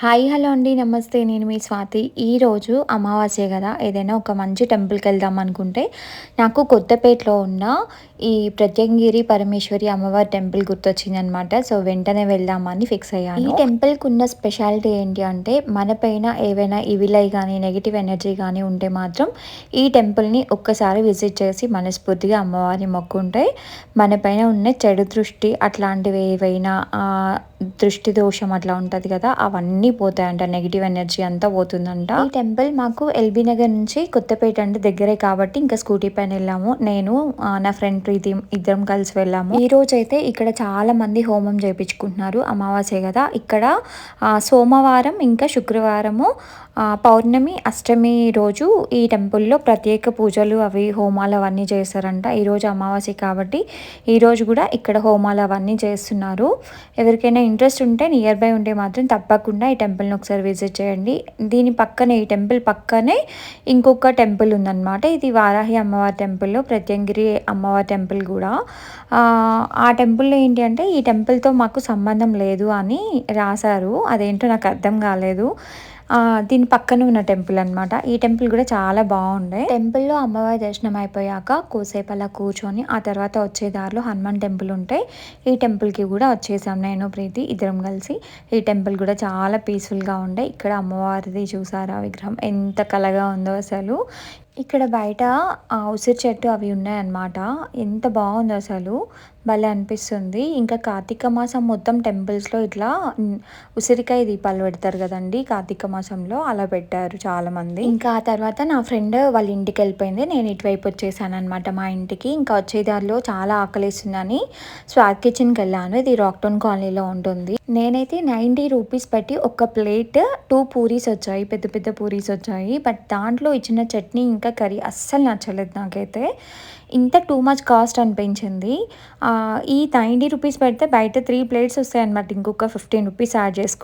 Hi hello అండి నమస్తే నేను మీ స్వాతి ఈరోజు అమావాస్య కదా ఏదైనా ఒక మంచి టెంపుల్కి వెళ్దాం అనుకుంటే నాకు కొత్తపేటలో ఉన్న ఈ ప్రత్యంగిరి పరమేశ్వరి అమ్మవారి టెంపుల్ గుర్తొచ్చిందనమాట. సో వెంటనే వెళ్దామని ఫిక్స్ అయ్యాను. ఈ టెంపుల్కి ఉన్న స్పెషాలిటీ ఏంటి అంటే మన పైన ఏవైనా ఇవిలై కానీ నెగిటివ్ ఎనర్జీ కానీ ఉంటే మాత్రం ఈ టెంపుల్ని ఒక్కసారి విజిట్ చేసి మనస్ఫూర్తిగా అమ్మవారిని మొక్కుంటే మన పైన ఉన్న చెడు దృష్టి అట్లాంటివి ఏవైనా దృష్టి దోషం అట్లా ఉంటుంది కదా అవన్నీ పోతాయంట, నెగిటివ్ ఎనర్జీ అంతా పోతుందంట. ఈ టెంపుల్ మాకు ఎల్బీ నగర్ నుంచి కొత్తపేట అంటే దగ్గరే కాబట్టి ఇంకా స్కూటీ పైన వెళ్ళాము. నేను నా ఫ్రెండ్ ప్రీతి ఇద్దరం కలిసి వెళ్ళాము. ఈ రోజు అయితే ఇక్కడ చాలా మంది హోమం చేయించుకుంటున్నారు. అమావాస్య కదా ఇక్కడ సోమవారం ఇంకా శుక్రవారము పౌర్ణమి అష్టమి రోజు ఈ టెంపుల్లో ప్రత్యేక పూజలు అవి హోమాలు అవన్నీ చేస్తారంట. ఈరోజు అమావాస్య కాబట్టి ఈరోజు కూడా ఇక్కడ హోమాలు అవన్నీ చేస్తున్నారు. ఎవరికైనా ఇంట్రెస్ట్ ఉంటే నియర్ బై ఉంటే మాత్రం తప్పకుండా ఈ టెంపుల్ని ఒకసారి విజిట్ చేయండి. దీని పక్కనే ఈ టెంపుల్ పక్కనే ఇంకొక టెంపుల్ ఉందన్నమాట. ఇది వారాహి అమ్మవారి టెంపుల్, ప్రత్యంగిరి అమ్మవారి టెంపుల్ కూడా. ఆ టెంపుల్లో ఏంటి అంటే ఈ టెంపుల్తో మాకు సంబంధం లేదు అని రాశారు. అదేంటో నాకు అర్థం కాలేదు. దీని పక్కన ఉన్న టెంపుల్ అనమాట. ఈ టెంపుల్ కూడా చాలా బాగుండే. టెంపుల్లో అమ్మవారి దర్శనం అయిపోయాక కోసేపు అలా కూర్చొని ఆ తర్వాత వచ్చే దారిలో హనుమాన్ టెంపుల్ ఉంటే ఈ టెంపుల్కి కూడా వచ్చేసాం నేను ప్రీతి ఇద్దరం కలిసి. ఈ టెంపుల్ కూడా చాలా పీస్ఫుల్గా ఉండే. ఇక్కడ అమ్మవారిది చూసారా విగ్రహం ఎంత కలగా ఉందో అసలు. ఇక్కడ బయట ఉసిరి చెట్టు అవి ఉన్నాయన్నమాట. ఎంత బాగుందో అసలు, భలే అనిపిస్తుంది. ఇంకా కార్తీక మాసం మొత్తం టెంపుల్స్లో ఇట్లా ఉసిరికాయ దీపాలు పెడతారు కదండి కార్తీక మాసంలో, అలా పెట్టారు చాలామంది. ఇంకా ఆ తర్వాత నా ఫ్రెండ్ వాళ్ళ ఇంటికి వెళ్ళిపోయింది. నేను ఇటువైపు వచ్చేసాను అనమాట మా ఇంటికి. ఇంకా వచ్చే దారిలో చాలా ఆకలిస్తుందని స్వాద్ కిచెన్కి వెళ్ళాను. ఇది రాక్టౌన్ కాలనీలో ఉంటుంది. నేనైతే 90 రూపీస్ పెట్టి ఒక ప్లేట్ 2 పూరీస్ వచ్చాయి, పెద్ద పెద్ద పూరీస్ వచ్చాయి. బట్ దాంట్లో ఇచ్చిన చట్నీ ఇంకా కర్రీ అస్సలు నచ్చలేదు నాకైతే. ఇంత టూ మచ్ కాస్ట్ అనిపించింది. ఈ 90 రూపీస్ పెడితే బయట 3 ప్లేట్స్ వస్తాయి అనమాట. ఇంకొక 15 రూపీస్ యాడ్ చేసుకో